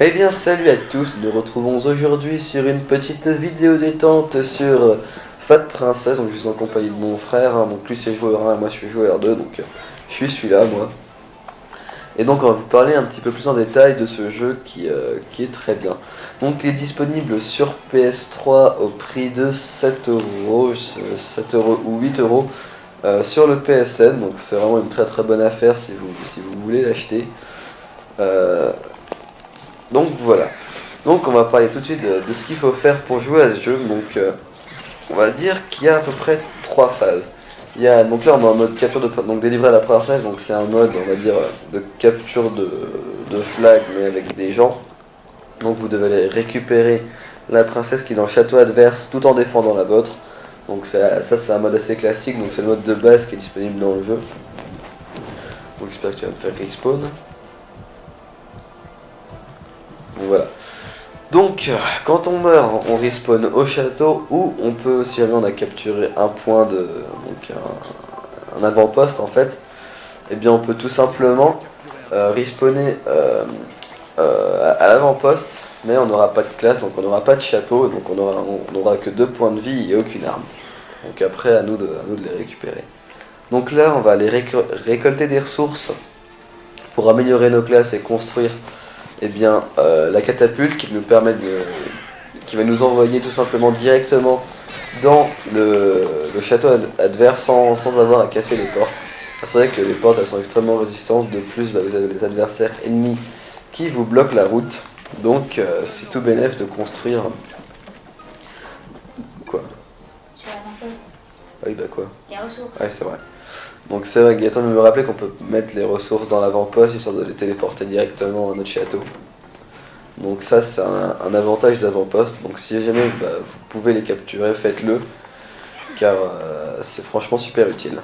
Eh bien salut à tous, nous retrouvons aujourd'hui sur une petite vidéo détente sur Fat Princess. Donc je suis en compagnie de mon frère, donc lui c'est joueur 1 et moi je suis joueur 2, donc je suis celui-là moi. Et donc on va vous parler un petit peu plus en détail de ce jeu qui est très bien. Donc il est disponible sur PS3 au prix de 7 euros, 7 euros ou 8 euros sur le PSN. Donc c'est vraiment une très bonne affaire si vous voulez l'acheter. Donc voilà. Donc on va parler tout de suite de ce qu'il faut faire pour jouer à ce jeu. Donc on va dire qu'il y a à peu près 3 phases. Donc là on est en mode capture de donc délivrer à la princesse, donc c'est un mode on va dire de capture de flag mais avec des gens. Donc vous devez aller récupérer la princesse qui est dans le château adverse tout en défendant la vôtre. Donc ça c'est un mode assez classique, donc c'est le mode de base qui est disponible dans le jeu. Donc j'espère que tu vas me faire respawn. Donc voilà. Donc quand on meurt, on respawn au château, ou on peut, si jamais on a capturé un point de donc un avant-poste en fait, et bien on peut tout simplement respawner à l'avant-poste, mais on n'aura pas de classe, donc on n'aura pas de chapeau, donc on aura que 2 points de vie et aucune arme. Donc après à nous de les récupérer. Donc là on va aller récolter des ressources pour améliorer nos classes et construire la catapulte qui nous permet qui va nous envoyer tout simplement directement dans le château adverse sans avoir à casser les portes. C'est vrai que les portes elles sont extrêmement résistantes, de plus vous avez des adversaires ennemis qui vous bloquent la route, donc c'est tout bénef de construire... Quoi? Sur l'avant-poste. Oui bah quoi? Les ressources. Ouais c'est vrai. Donc c'est vrai, Gaëtan me rappeler qu'on peut mettre les ressources dans l'avant-poste histoire de les téléporter directement à notre château. Donc ça c'est un avantage d'avant-poste, donc si jamais vous pouvez les capturer, faites-le, car c'est franchement super utile.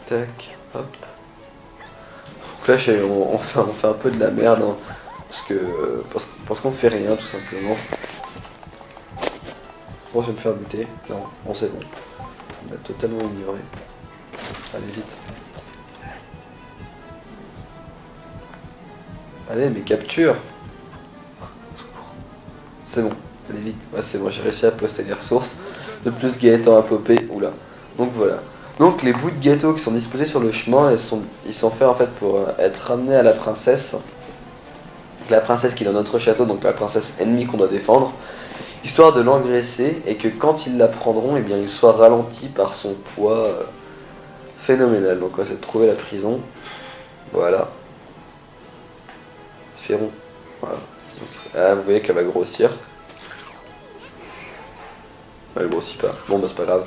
Tac, hop. Donc là on fait un peu de la merde, hein, parce qu'on fait rien tout simplement. Bon, je vais me faire buter, non, bon c'est bon, on a totalement ignoré. Allez vite. Allez mais capture. C'est bon, allez vite. Ouais, c'est bon, j'ai réussi à poster les ressources. De plus Gaëtan a popé. Oula. Donc voilà. Donc les bouts de gâteau qui sont disposés sur le chemin, ils sont faits en fait pour être ramenés à la princesse. La princesse qui est dans notre château, donc la princesse ennemie qu'on doit défendre. Histoire de l'engraisser et que quand ils la prendront, eh bien il soit ralenti par son poids phénoménal. Donc on va essayer de trouver la prison. Voilà. Féron. Voilà. Donc, vous voyez qu'elle va grossir. Elle grossit pas. Bon bah c'est pas grave.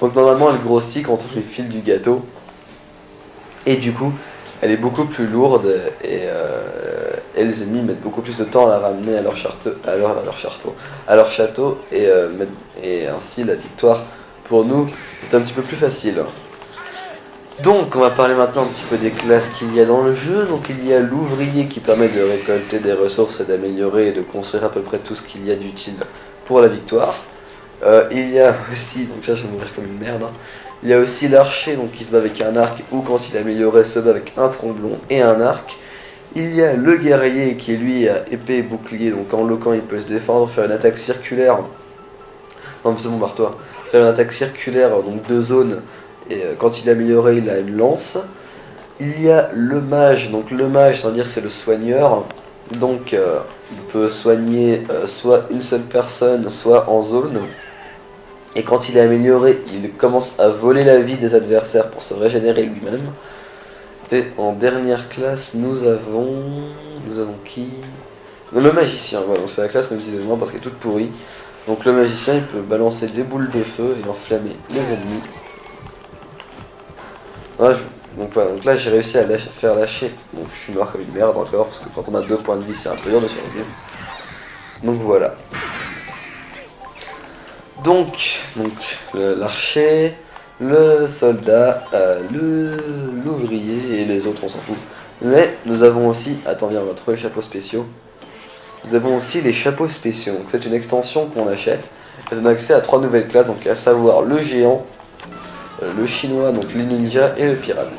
Donc normalement elle grossit quand on lui file du gâteau. Et du coup elle est beaucoup plus lourde et les ennemis mettent beaucoup plus de temps à la ramener à leur château et ainsi la victoire pour nous est un petit peu plus facile. Donc on va parler maintenant un petit peu des classes qu'il y a dans le jeu. Donc il y a l'ouvrier qui permet de récolter des ressources et d'améliorer et de construire à peu près tout ce qu'il y a d'utile pour la victoire. Il y a aussi, donc là je vais mourir comme une merde, hein. Il y a aussi l'archer donc qui se bat avec un arc ou quand il est amélioré se bat avec un tromblon et un arc. Il y a le guerrier qui lui a épée et bouclier, donc en loquant il peut se défendre, faire une attaque circulaire. Non mais c'est bon barre-toi. Faire une attaque circulaire donc de zone. Et quand il est amélioré, il a une lance. Il y a le mage, donc le mage, c'est-à-dire c'est le soigneur. Donc il peut soigner soit une seule personne, soit en zone. Et quand il est amélioré, il commence à voler la vie des adversaires pour se régénérer lui-même. Et en dernière classe, nous avons qui? Le magicien, voilà, donc c'est la classe que j'utilisais moi parce qu'elle est toute pourrie. Donc le magicien, il peut balancer des boules de feu et enflammer les ennemis. Ouais, donc voilà, donc là j'ai réussi à faire lâcher, donc je suis mort comme une merde encore, parce que quand on a 2 points de vie c'est un peu dur de survivre. Donc voilà. Donc l'archer, le soldat, l'ouvrier et les autres on s'en fout. Mais nous avons aussi, attendez on va trouver les chapeaux spéciaux. Nous avons aussi les chapeaux spéciaux, donc c'est une extension qu'on achète. Et ça donne accès à 3 nouvelles classes, donc à savoir le géant, le chinois, donc les ninjas et le pirate.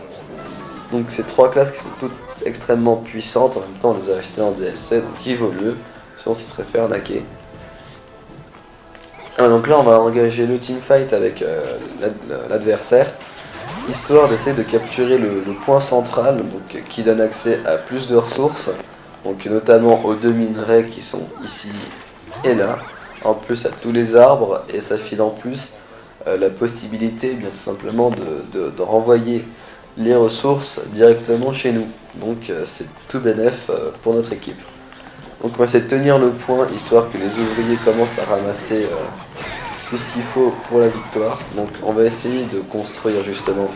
Donc ces 3 classes qui sont toutes extrêmement puissantes, en même temps on les a achetées en DLC, donc il vaut mieux, sinon ça serait fait arnaquer. Donc là on va engager le teamfight avec l'adversaire, histoire d'essayer de capturer le point central, donc, qui donne accès à plus de ressources, donc notamment aux 2 minerais qui sont ici et là, en plus à tous les arbres, et ça file en plus la possibilité bien tout simplement de renvoyer les ressources directement chez nous, donc c'est tout bénef pour notre équipe. Donc on va essayer de tenir le point, histoire que les ouvriers commencent à ramasser tout ce qu'il faut pour la victoire. Donc on va essayer de construire justement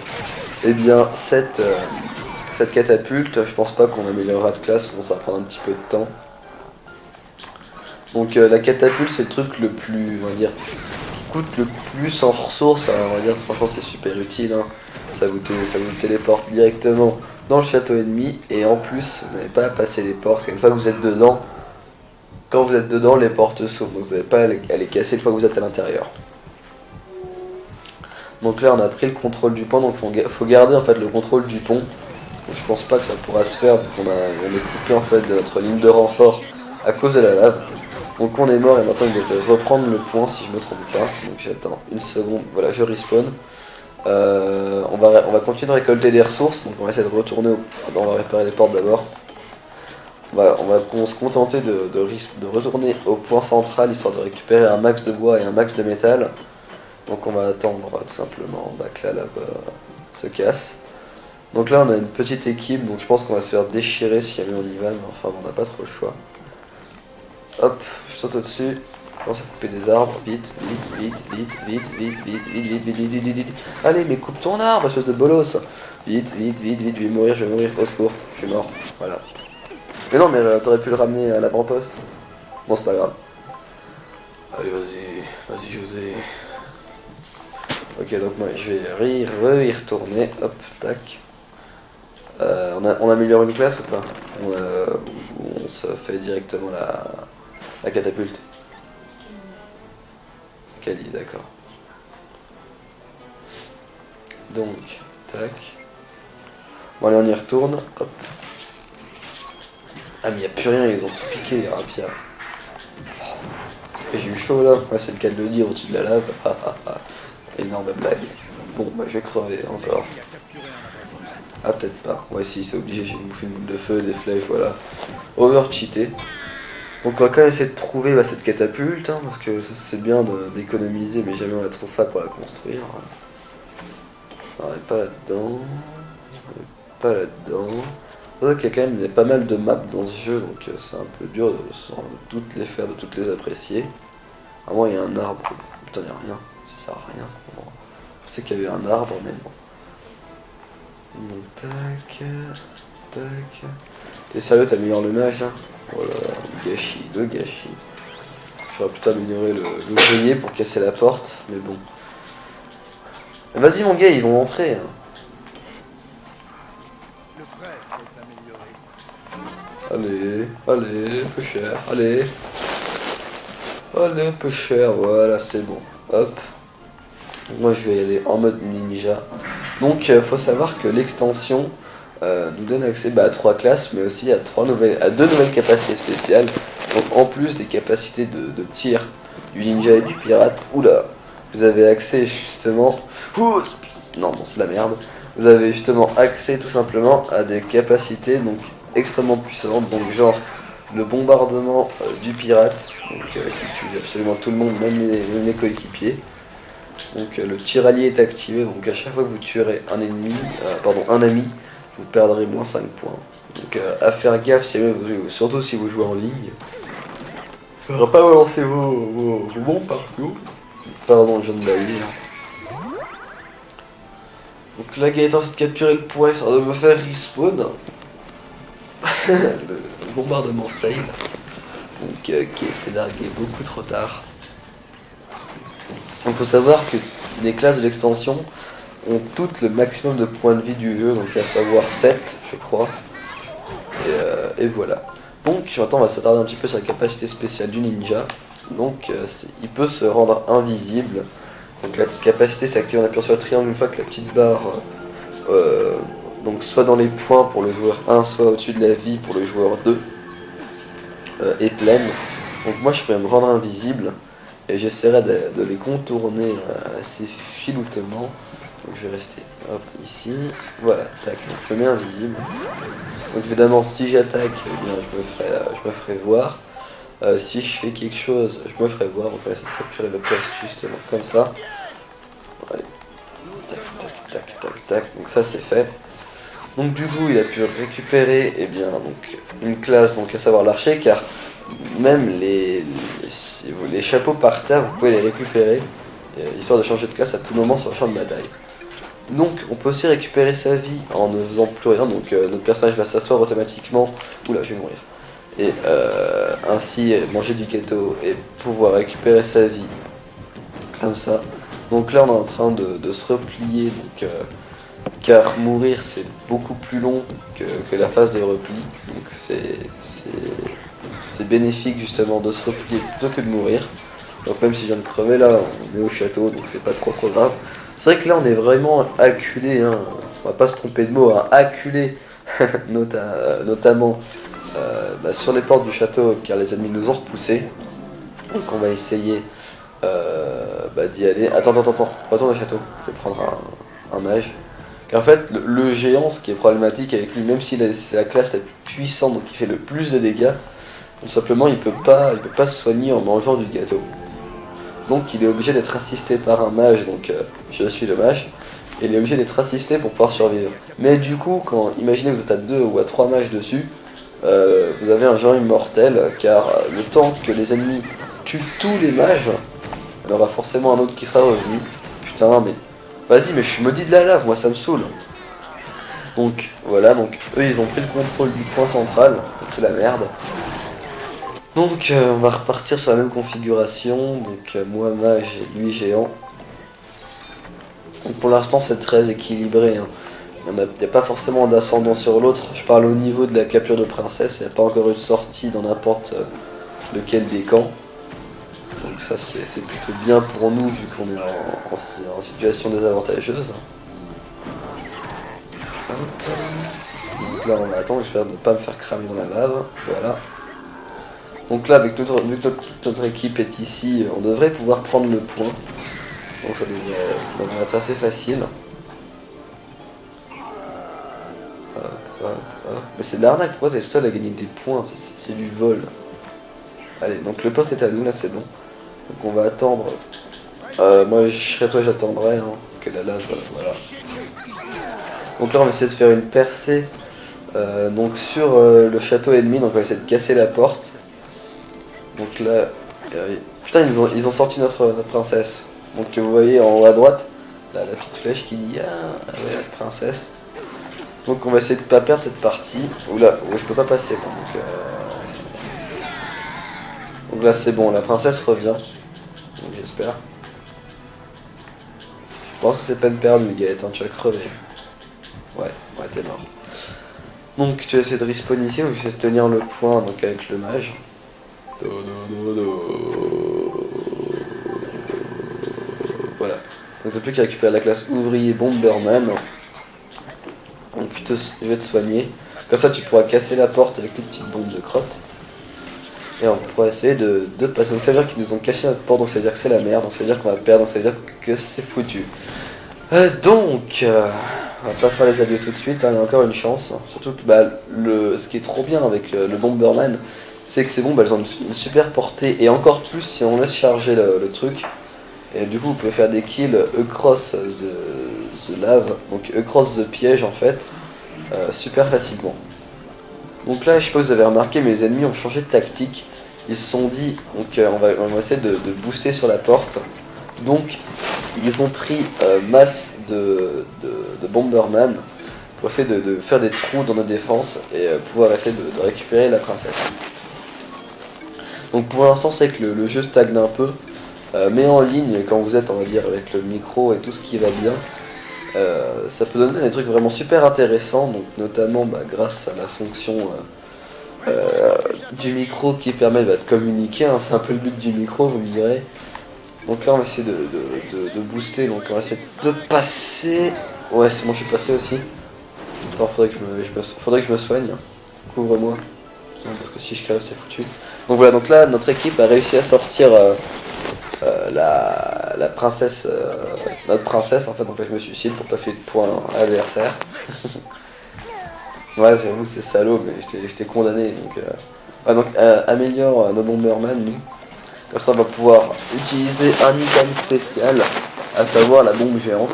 cette catapulte. Je pense pas qu'on améliorera de classe, sinon ça va prendre un petit peu de temps. Donc la catapulte c'est le truc le plus, on va dire, qui coûte le plus en ressources. Alors, on va dire franchement c'est super utile, hein. Ça vous téléporte directement dans le château ennemi, et en plus vous n'avez pas à passer les portes, parce qu'une fois que vous êtes dedans, quand vous êtes dedans, les portes s'ouvrent, donc vous n'avez pas à les casser une fois que vous êtes à l'intérieur. Donc là on a pris le contrôle du pont, donc faut garder en fait le contrôle du pont. Donc, je pense pas que ça pourra se faire, vu qu'on est coupé en fait de notre ligne de renfort à cause de la lave. Donc on est mort, et maintenant il va reprendre le point si je me trompe pas. Donc j'attends une seconde, voilà, je respawn. On va continuer de récolter des ressources, donc on va essayer de retourner on va réparer les portes d'abord. On va se contenter de retourner au point central, histoire de récupérer un max de bois et un max de métal. Donc on va attendre tout simplement que la lave se casse. Donc là on a une petite équipe, donc je pense qu'on va se faire déchirer si jamais on y va, mais enfin on n'a pas trop le choix. Hop, je saute au-dessus, je commence à couper des arbres, vite. Allez, mais coupe ton arbre, espèce de bolos. Vite, je vais mourir, au secours, je suis mort, voilà. Mais non, mais t'aurais pu le ramener à l'avant-poste. Bon, c'est pas grave. Allez, vas-y José. Ok, donc moi je vais y retourner, hop, tac. On améliore une classe ou pas? On se fait directement la catapulte. Scali, d'accord. Donc, tac. Bon allez, on y retourne, hop. Ah mais y'a plus rien, ils ont tout piqué les rapias. Et j'ai eu chaud là, ouais, c'est le cas de le dire, au-dessus de la lave. Énorme blague. Bon bah je vais crever encore. Ah peut-être pas, ouais si c'est obligé, j'ai bouffé une boule de feu, des flèches, voilà. Over cheaté. Donc on va quand même essayer de trouver cette catapulte, hein, parce que c'est bien d'économiser, mais jamais on la trouve pas pour la construire. On n'est pas là-dedans. Pas là-dedans. C'est vrai qu'il y a quand même pas mal de maps dans ce jeu, donc c'est un peu dur de sans toutes les faire, de toutes les apprécier. À moins il y a un arbre. Putain, il n'y a rien. Ça sert à rien cet endroit. Je sais qu'il y avait un arbre, mais bon. Donc tac. T'es sérieux, t'améliores le mage là? Voilà, gâchis, de gâchis. J'aurais plutôt amélioré le grenier pour casser la porte, mais bon. Vas-y mon gars, ils vont entrer. Hein. Allez, peu cher, allez, peu cher, voilà, c'est bon, hop. Moi je vais y aller en mode ninja. Donc faut savoir que l'extension nous donne accès à 3 classes, mais aussi à 2 nouvelles capacités spéciales. Donc en plus des capacités de tir du ninja et du pirate, oula, vous avez accès justement... Non, c'est la merde. Vous avez justement accès tout simplement à des capacités donc extrêmement puissantes, donc genre le bombardement du pirate, donc qui tue absolument tout le monde, même les coéquipiers. Donc le tir allié est activé, donc à chaque fois que vous tuerez un ami, vous perdrez moins 5 points. Donc à faire gaffe, surtout si vous jouez en ligne. Il ne faudra pas balancer vos bombes partout. Pardon, je viens de bailler. Donc là, Gaëtan essaie de capturer le point, ça de me faire respawn. le bombardement fail. Donc qui a été largué beaucoup trop tard. Donc faut savoir que les classes de l'extension ont toutes le maximum de points de vie du jeu, donc à savoir 7 je crois. Et voilà. Donc maintenant on va s'attarder un petit peu sur la capacité spéciale du ninja. Donc il peut se rendre invisible. Donc la capacité s'active en appuyant sur le triangle une fois que la petite barre donc soit dans les points pour le joueur 1, soit au-dessus de la vie pour le joueur 2, est pleine. Donc moi je pourrais me rendre invisible et j'essaierai de les contourner assez filoutement. Donc je vais rester hop ici, voilà, tac, donc je me mets invisible. Donc évidemment si j'attaque, eh bien je me ferai voir. Si je fais quelque chose, je me ferai voir. Donc on va essayer de capturer le poste justement comme ça. Allez, tac, tac, tac, tac, tac, donc ça c'est fait. Donc du coup il a pu récupérer donc, une classe, donc à savoir l'archer, car même les chapeaux par terre, vous pouvez les récupérer, histoire de changer de classe à tout moment sur le champ de bataille. Donc on peut aussi récupérer sa vie en ne faisant plus rien, donc notre personnage va s'asseoir automatiquement, oula je vais mourir, et ainsi manger du gâteau et pouvoir récupérer sa vie, comme ça. Donc là on est en train de se replier, donc, car mourir c'est beaucoup plus long que la phase de repli, donc c'est bénéfique justement de se replier plutôt que de mourir. Donc même si je viens de crever là, on est au château, donc c'est pas trop grave. C'est vrai que là on est vraiment acculé, hein. On va pas se tromper de mot, hein. Acculé notamment sur les portes du château, car les ennemis nous ont repoussés. Donc on va essayer d'y aller. Attends, retourne au château, je vais prendre un mage. Car en fait le géant, ce qui est problématique avec lui, même si c'est la classe la plus puissante, donc il fait le plus de dégâts, tout simplement il peut pas se soigner en mangeant du gâteau. Donc il est obligé d'être assisté par un mage, donc je suis le mage, et il est obligé d'être assisté pour pouvoir survivre. Mais du coup, imaginez que vous êtes à 2 ou à 3 mages dessus, vous avez un géant immortel, car le temps que les ennemis tuent tous les mages, il y en aura forcément un autre qui sera revenu. Putain, mais vas-y, mais je suis maudit de la lave, moi ça me saoule. Donc voilà, donc eux ils ont pris le contrôle du point central, c'est la merde. Donc on va repartir sur la même configuration, donc moi mage et lui géant. Donc pour l'instant c'est très équilibré, hein. Il n'y a pas forcément d'ascendant sur l'autre. Je parle au niveau de la capture de princesse, il n'y a pas encore une sortie dans n'importe lequel des camps. Donc ça c'est plutôt bien pour nous vu qu'on est en situation désavantageuse. Donc là on va attendre, j'espère ne pas me faire cramer dans la lave, voilà. Donc là, vu que notre équipe est ici, on devrait pouvoir prendre le point. Donc ça devrait être assez facile. Mais c'est de l'arnaque, pourquoi t'es le seul à gagner des points? C'est du vol. Allez, donc le poste est à nous, là c'est bon. Donc on va attendre. Moi je serais toi, j'attendrai, hein, que la lave, voilà. Donc là on va essayer de faire une percée donc sur le château ennemi, donc on va essayer de casser la porte. Donc là, putain ils ont sorti notre princesse. Donc vous voyez en haut à droite, là, la petite flèche qui dit ouais, princesse. Donc on va essayer de pas perdre cette partie. Oula, je peux pas passer. Donc là c'est bon, la princesse revient. Donc j'espère. Je pense que c'est peine perdue Gaët, hein, tu vas crever. Ouais, t'es mort. Donc tu vas essayer de respawn ici, donc je vais essayer de tenir le point donc avec le mage. Voilà. Donc t'as plus qu'à récupérer la classe ouvrier Bomberman. Donc je vais te soigner. Comme ça tu pourras casser la porte avec tes petites bombes de crotte. Et on pourra essayer de passer. Donc ça veut dire qu'ils nous ont caché notre porte, donc ça veut dire que c'est la merde, donc ça veut dire qu'on va perdre, donc ça veut dire que c'est foutu. On va pas faire les adieux tout de suite, hein, il y a encore une chance. Surtout que ce qui est trop bien avec le Bomberman, c'est que ces bombes elles ont une super portée, et encore plus si on laisse charger le truc. Et du coup vous pouvez faire des kills across the lave, donc across the piège en fait, super facilement. Donc là je sais pas si vous avez remarqué, mais les ennemis ont changé de tactique. Ils se sont dit, donc on va essayer de booster sur la porte. Donc ils ont pris masse de Bomberman pour essayer de faire des trous dans nos défenses et pouvoir essayer de récupérer la princesse. Donc pour l'instant c'est que le jeu stagne un peu, mais en ligne quand vous êtes on va dire avec le micro et tout ce qui va bien, ça peut donner des trucs vraiment super intéressants, donc notamment grâce à la fonction du micro qui permet de communiquer, hein, c'est un peu le but du micro vous me direz. Donc là on va essayer de booster, donc on va essayer de passer. Ouais c'est bon, je suis passé aussi. Attends, faudrait que je me soigne. Couvre-moi. Non, parce que si je crève, c'est foutu. Donc voilà, donc là, notre équipe a réussi à sortir la princesse, notre princesse en fait. Donc là, je me suicide pour pas faire de points à l'adversaire. Ouais, j'avoue, c'est salaud, mais je t'ai condamné. Donc, améliore nos Bomberman, nous. Comme ça, on va pouvoir utiliser un item spécial, à savoir la bombe géante.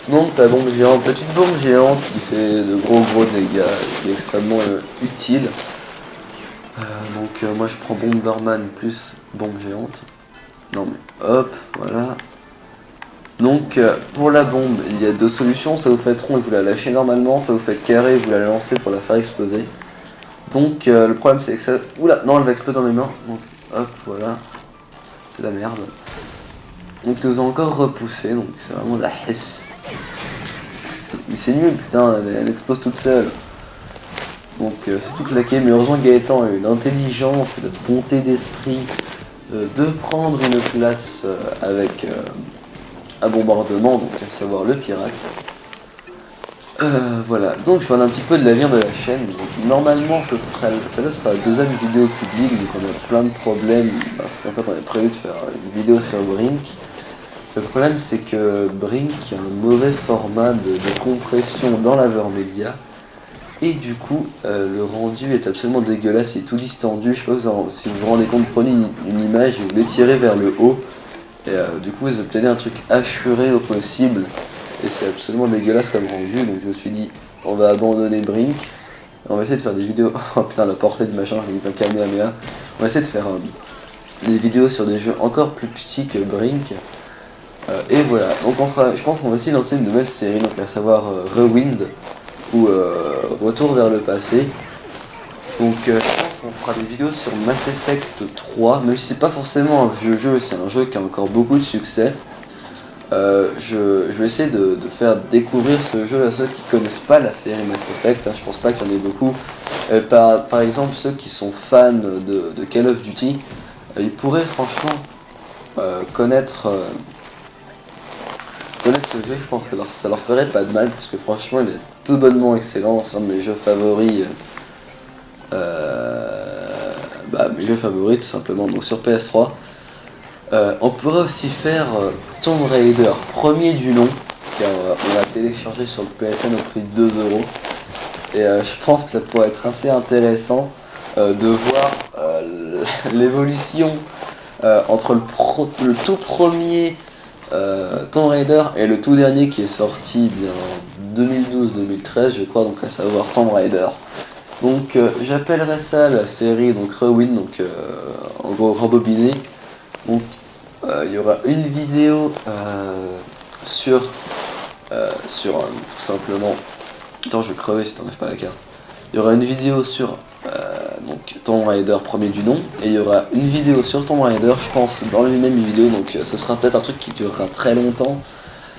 Donc la bombe géante, petite bombe géante qui fait de gros dégâts, qui est extrêmement utile. Moi je prends Bomberman plus bombe géante. Non mais hop, voilà. Donc pour la bombe, il y a deux solutions, ça vous fait rond et vous la lâchez normalement, ça vous fait carré et vous la lancez pour la faire exploser. Donc le problème c'est que ça... Oula, non elle va exploser dans mes mains. Donc hop, voilà. C'est la merde. Donc tu nous as encore repoussé, donc c'est vraiment de la hesse. Mais c'est nul putain, elle explose toute seule. Donc c'est tout claqué, mais heureusement Gaëtan a eu l'intelligence et la bonté d'esprit de prendre une place avec un bombardement, donc à savoir le pirate. Voilà, donc je parle un petit peu de l'avenir de la chaîne. Donc, normalement celle-là sera la deuxième vidéo publique, donc on a plein de problèmes parce qu'en fait on avait prévu de faire une vidéo sur Brink. Le problème c'est que Brink a un mauvais format de compression dans l'Avermedia et du coup le rendu est absolument dégueulasse, il est tout distendu. Je sais pas si vous vous rendez compte, prenez une image et vous l'étirez vers le haut et du coup vous obtenez un truc hachuré au possible et c'est absolument dégueulasse comme rendu. Donc je me suis dit on va abandonner Brink, on va essayer de faire des vidéos. Oh putain, la portée du machin, j'ai mis un Kamehameha. On va essayer de faire des vidéos sur des jeux encore plus petits que Brink. Et voilà, donc je pense qu'on va aussi lancer une nouvelle série, donc à savoir Rewind ou Retour vers le passé. Donc je pense qu'on fera des vidéos sur Mass Effect 3, même si c'est pas forcément un vieux jeu, c'est un jeu qui a encore beaucoup de succès. Je vais essayer de faire découvrir ce jeu à ceux qui connaissent pas la série Mass Effect, hein, je pense pas qu'il y en ait beaucoup. Par exemple, ceux qui sont fans de Call of Duty, ils pourraient franchement connaître ce jeu. Je pense que ça leur ferait pas de mal, parce que franchement il est tout bonnement excellent, c'est un de mes jeux favoris. Mes jeux favoris tout simplement, donc sur PS3. On pourrait aussi faire Tomb Raider, premier du nom, car on l'a téléchargé sur le PSN au prix de 2€. Et je pense que ça pourrait être assez intéressant de voir l'évolution entre le tout premier Tomb Raider et le tout dernier qui est sorti bien en 2012-2013 je crois, donc à savoir Tomb Raider. Donc j'appellerais ça la série donc Rewind, donc en gros rembobiné. Donc il y aura une vidéo sur tout simplement... Attends, je vais crever si t'enlèves pas la carte. Il y aura une vidéo sur donc Tomb Raider premier du nom, et il y aura une vidéo sur Tomb Raider, je pense, dans la même vidéo. Donc ce sera peut-être un truc qui durera très longtemps.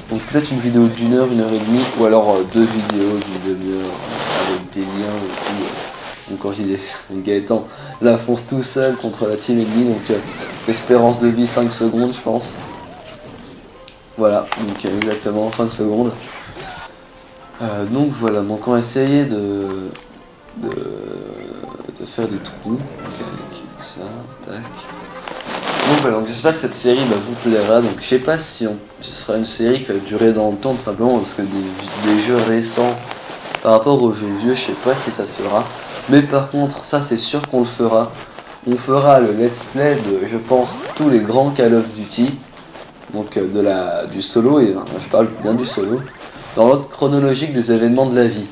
Donc peut-être une vidéo d'1 heure, 1 heure et demie, ou alors deux vidéos d'une demi-heure avec des liens et tout. Donc quand je dis Gaëtan la fonce tout seul contre la team ennemie, donc espérance de vie 5 secondes je pense. Voilà, donc exactement 5 secondes. Donc voilà, donc on va essayer de faire des trous. Avec ça, tac. Donc voilà, donc j'espère que cette série vous plaira. Donc je sais pas si ce sera une série qui va durer dans le temps, tout simplement parce que des jeux récents par rapport aux jeux vieux, je sais pas si ça sera. Mais par contre, ça c'est sûr qu'on le fera. On fera le let's play de, je pense, tous les grands Call of Duty. Donc du solo, et je parle bien du solo, dans l'ordre chronologique des événements de la vie.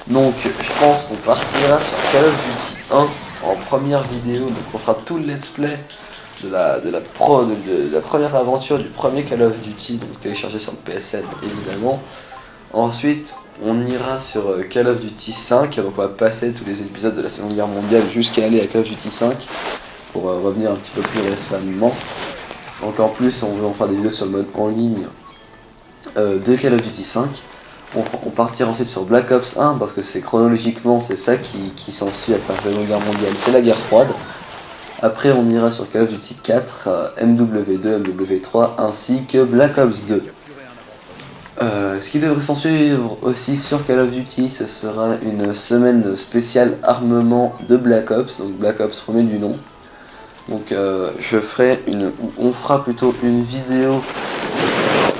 Donc je pense qu'on partira sur Call of Duty 1 en première vidéo. Donc on fera tout le let's play de la première aventure du premier Call of Duty, donc téléchargé sur le PSN évidemment. Ensuite on ira sur Call of Duty 5, donc on va passer tous les épisodes de la Seconde Guerre mondiale jusqu'à aller à Call of Duty 5 pour revenir un petit peu plus récemment. Donc en plus on fera des vidéos sur le mode en ligne de Call of Duty 5. On partira ensuite sur Black Ops 1 parce que c'est chronologiquement c'est ça qui s'ensuit après la Seconde Guerre mondiale, c'est la guerre froide. Après on ira sur Call of Duty 4, MW2, MW3 ainsi que Black Ops 2. Ce qui devrait s'en suivre aussi sur Call of Duty, ce sera une semaine spéciale armement de Black Ops, donc Black Ops premier du nom. Donc on fera plutôt une vidéo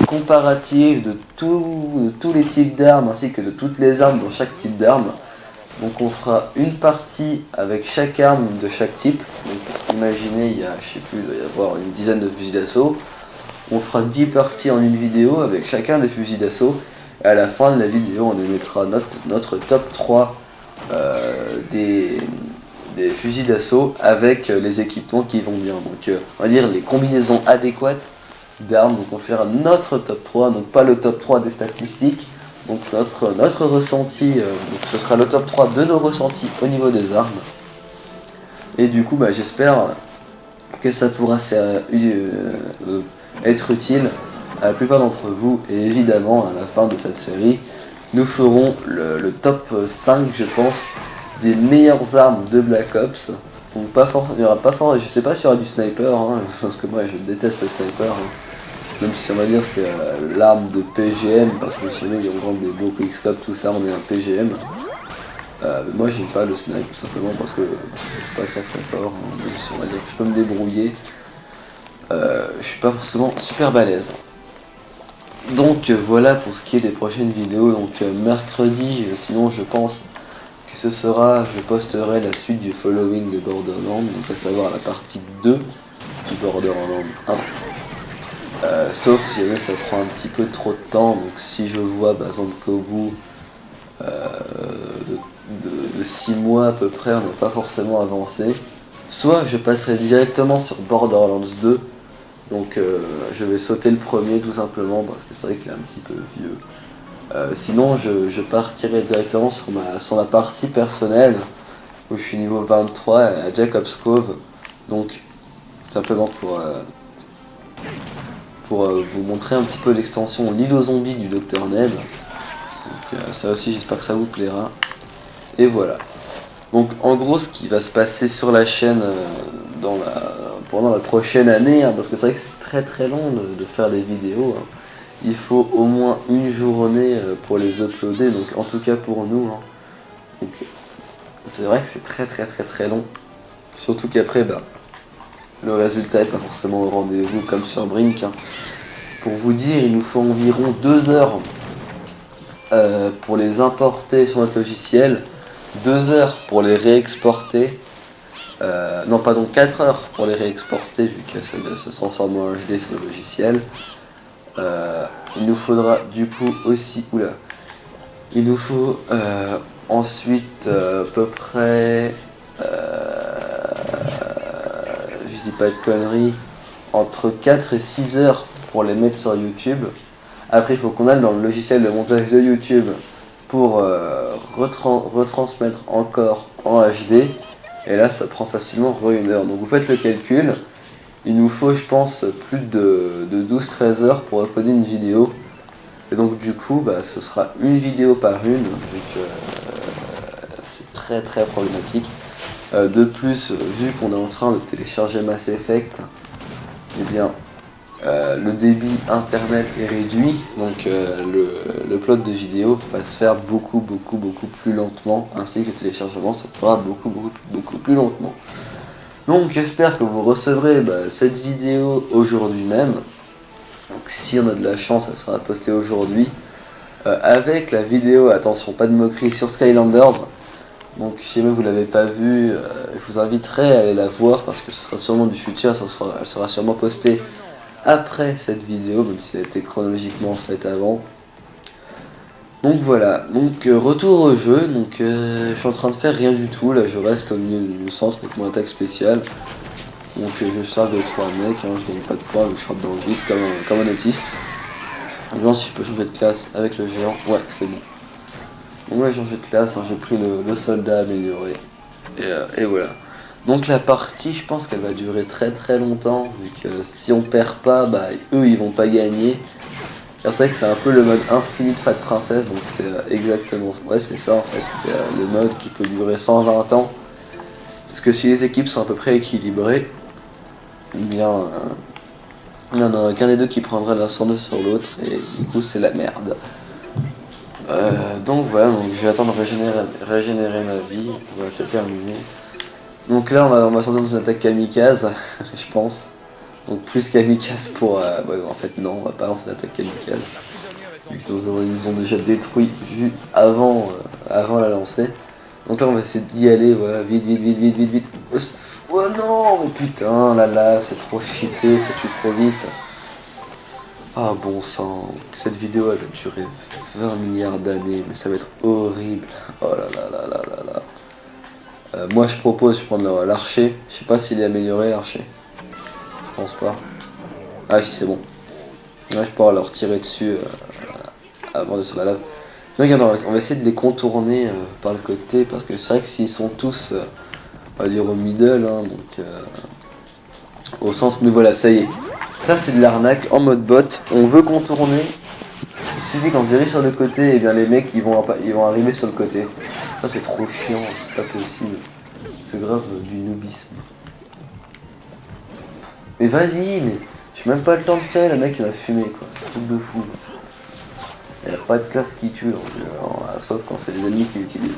comparative de tous les types d'armes ainsi que de toutes les armes dans chaque type d'arme. Donc on fera une partie avec chaque arme de chaque type. Donc imaginez, il y a, je sais plus, il doit y avoir une dizaine de fusils d'assaut. On fera 10 parties en une vidéo avec chacun des fusils d'assaut. Et à la fin de la vidéo, on émettra notre top 3 des fusils d'assaut avec les équipements qui vont bien. Donc on va dire les combinaisons adéquates d'armes. Donc on fera notre top 3, donc pas le top 3 des statistiques. Donc notre ressenti, donc ce sera le top 3 de nos ressentis au niveau des armes. Et du coup j'espère que ça pourra être utile à la plupart d'entre vous. Et évidemment à la fin de cette série, nous ferons le top 5 je pense des meilleures armes de Black Ops. Donc il y aura pas fort, je sais pas s'il y aura du sniper, hein, parce que moi je déteste le sniper. Hein. Même si on va dire c'est l'arme de PGM, parce que chez nous on vend des beaux quickscope, tout ça, on est un PGM. Moi j'aime pas le snipe tout simplement parce que je suis pas très fort, hein, même si on va dire que je peux me débrouiller. Je suis pas forcément super balèze. Donc voilà pour ce qui est des prochaines vidéos. Donc mercredi, sinon je pense que ce sera, je posterai la suite du following de Borderlands, donc à savoir la partie 2 du Borderlands 1. Sauf si jamais ça prend un petit peu trop de temps, donc si je vois par exemple qu'au bout de 6 mois à peu près on n'a pas forcément avancé, soit je passerai directement sur Borderlands 2, donc je vais sauter le premier tout simplement parce que c'est vrai qu'il est un petit peu vieux. Sinon je partirai directement sur ma partie personnelle où je suis niveau 23 à Jacob's Cove, donc simplement pour vous montrer un petit peu l'extension L'île aux zombies du Dr Ned. Donc ça aussi j'espère que ça vous plaira. Et voilà. Donc en gros ce qui va se passer sur la chaîne pendant la prochaine année, hein, parce que c'est vrai que c'est très long de faire les vidéos. Hein. Il faut au moins une journée pour les uploader, donc en tout cas pour nous. Hein. Donc c'est vrai que c'est très long. Surtout qu'après le résultat est pas forcément au rendez-vous comme sur Brink. Hein. Pour vous dire, il nous faut environ 2 heures pour les importer sur notre logiciel, 2 heures pour les réexporter, non pardon 4 heures pour les réexporter vu que ça se transforme en HD sur le logiciel. Il nous faudra du coup aussi, il nous faut ensuite à peu près, je dis pas de conneries, entre 4 et 6 heures pour les mettre sur YouTube. Après il faut qu'on aille dans le logiciel de montage de YouTube pour retransmettre encore en HD, et là ça prend facilement 1 heure. Donc vous faites le calcul, il nous faut je pense plus de 12-13 heures pour uploader une vidéo, et donc du coup ce sera une vidéo par une, donc c'est très problématique. De plus, vu qu'on est en train de télécharger Mass Effect, eh bien le débit internet est réduit, donc le plot de vidéo va se faire beaucoup plus lentement, ainsi que le téléchargement se fera beaucoup plus lentement. Donc j'espère que vous recevrez cette vidéo aujourd'hui même. Donc si on a de la chance, elle sera postée aujourd'hui avec la vidéo, attention pas de moquerie, sur Skylanders. Donc si jamais vous l'avez pas vue, je vous inviterai à aller la voir parce que ce sera sûrement du futur, elle sera sûrement postée après cette vidéo, même si elle a été chronologiquement faite avant. Donc voilà, donc retour au jeu, donc je suis en train de faire rien du tout, là je reste au milieu du centre avec mon attaque spéciale. Donc je charge les 3 mecs, hein, je gagne pas de points, donc je rentre dans le vide comme un autiste. Donc si je peux changer de classe avec le géant, ouais c'est bon. Donc là j'ai changé de classe, hein, j'ai pris le soldat amélioré, et voilà. Donc la partie, je pense qu'elle va durer très longtemps, vu que si on perd pas, eux ils vont pas gagner. C'est vrai que c'est un peu le mode infini de Fat Princess, donc c'est exactement ça. Ouais c'est ça en fait, c'est le mode qui peut durer 120 ans. Parce que si les équipes sont à peu près équilibrées, eh bien Il n'y en a aucun des deux qui prendra l'ascendant sur l'autre et du coup c'est la merde. Donc voilà, donc je vais attendre régénérer ma vie. Voilà, c'est terminé. Donc là on va sortir dans une attaque kamikaze, je pense. Donc plus kamikaze pour... ouais, en fait non, on va pas lancer une attaque kamikaze. Vu qu'ils nous ont déjà détruit avant la lancer. Donc là on va essayer d'y aller, voilà, vite. Oh non, mais putain, la lave, c'est trop cheaté, ça tue trop vite. Ah bon sang, cette vidéo elle va durer 20 milliards d'années, mais ça va être horrible. Oh là là là là là là. Moi je propose de prendre l'archer. Je sais pas s'il est amélioré l'archer. Je pense pas. Ah si c'est bon. Ouais, je pourrais leur tirer dessus avant de sur la lave. Donc, regarde, on va essayer de les contourner par le côté, parce que c'est vrai que s'ils sont tous, on va dire au middle, hein, donc au centre, nous voilà, ça y est. Ça c'est de l'arnaque en mode bot, on veut contourner, il suffit qu'on se dirige sur le côté, et bien les mecs ils vont arriver sur le côté. Ça c'est trop chiant, c'est pas possible. C'est grave du noobisme. Mais vas-y, mais j'ai même pas le temps de tirer, le mec il m'a fumé quoi, c'est un truc de fou. Il n'y a pas de classe qui tue, sauf quand c'est les ennemis qui l'utilisent.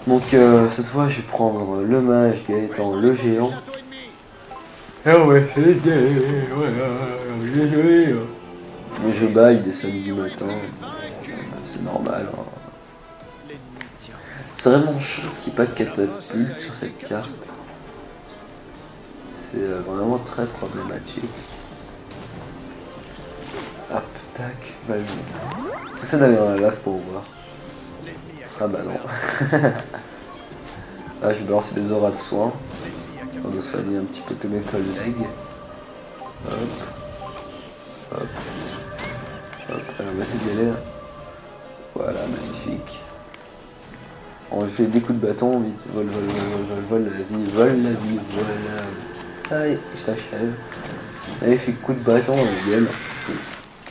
Donc cette fois je vais prendre le mage Gaëtan, le géant. Ah ouais, c'est désolé. Mais je baille des samedis matins, c'est normal. Hein. C'est vraiment chaud qu'il n'y ait pas de catapulte sur cette carte. C'est vraiment très problématique. Hop, tac, vas-y. J'essaie d'aller dans la lave pour voir. Ah bah non. Là je vais balancer des auras de soins. Pour de soigner un petit peu tous mes collègues. Hop. Hop. Hop. Alors on va essayer d'y aller. Voilà, magnifique. On lui fait des coups de bâton, vite. Vol la vie, voilà. Aïe, je t'achève. Allez, fait coup de bâton dans le game.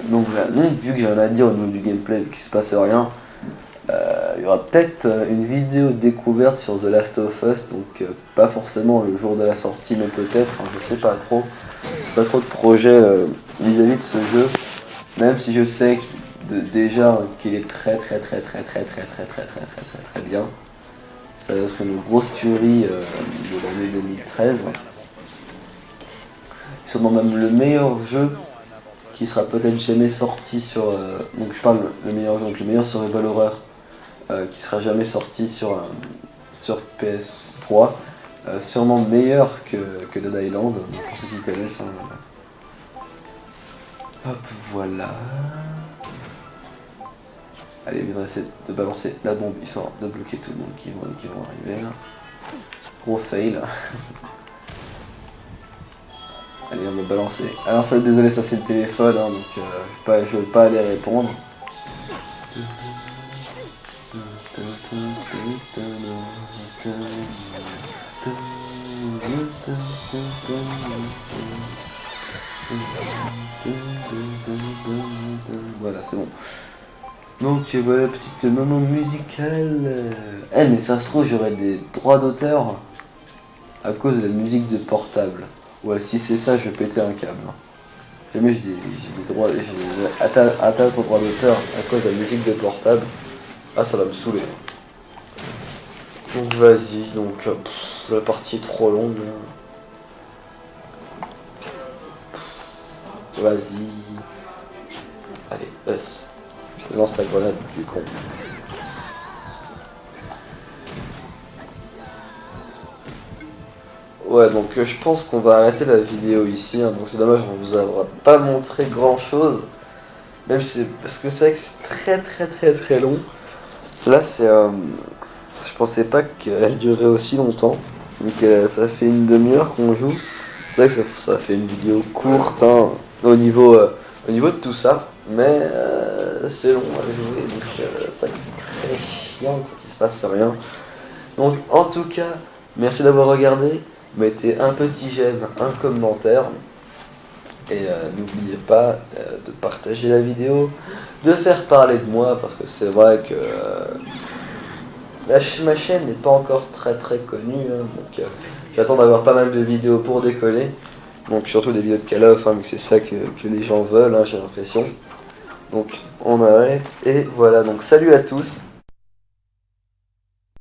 Donc voilà, donc vu que j'ai rien à dire au niveau du gameplay, vu qu'il se passe rien, il y aura peut-être une vidéo découverte sur The Last of Us, donc pas forcément le jour de la sortie, mais peut-être, hein, je sais pas trop. Pas trop de projets vis-à-vis de ce jeu, même si je sais déjà qu'il est très bien. Ça va être une grosse tuerie de l'année 2013. Sûrement même le meilleur jeu qui sera peut-être jamais sorti sur... donc je parle le meilleur jeu, donc le meilleur survival horror qui sera jamais sorti sur PS3. Sûrement meilleur que Dead Island, pour ceux qui connaissent. Hein. Hop, voilà. Allez, vous allez essayer de balancer la bombe, histoire de bloquer tout le monde qui vont arriver là. Gros fail. Allez, on va balancer. Alors ça, désolé, ça c'est le téléphone, hein, donc je vais pas aller répondre. Voilà, c'est bon. Donc voilà, petite moment musicale. Eh mais ça se trouve j'aurai des droits d'auteur à cause de la musique de portable. Ouais, si c'est ça, je vais péter un câble. Jamais j'ai des droits, j'ai atteinte aux droits d'auteur à cause de la musique de portable. Ah, ça va me saouler. Donc vas-y, donc la partie est trop longue là. Vas-y. Allez, us. Lance ta grenade, tu es con. Ouais, donc je pense qu'on va arrêter la vidéo ici, hein, donc c'est dommage, on vous aura pas montré grand chose. Même si parce que c'est vrai que c'est très long. Là c'est... je pensais pas qu'elle durerait aussi longtemps. Donc ça fait une demi-heure qu'on joue. C'est vrai que ça fait une vidéo courte hein, au niveau de tout ça. Mais c'est long à jouer, donc c'est vrai que c'est très chiant quand il se passe rien. Donc en tout cas, merci d'avoir regardé. Mettez un petit j'aime, un commentaire. Et n'oubliez pas de partager la vidéo, de faire parler de moi, parce que c'est vrai que ma chaîne n'est pas encore très connue, hein, donc j'attends d'avoir pas mal de vidéos pour décoller. Donc surtout des vidéos de Call of, vu que c'est ça que les gens veulent, j'ai l'impression. Donc on arrête et voilà, donc salut à tous.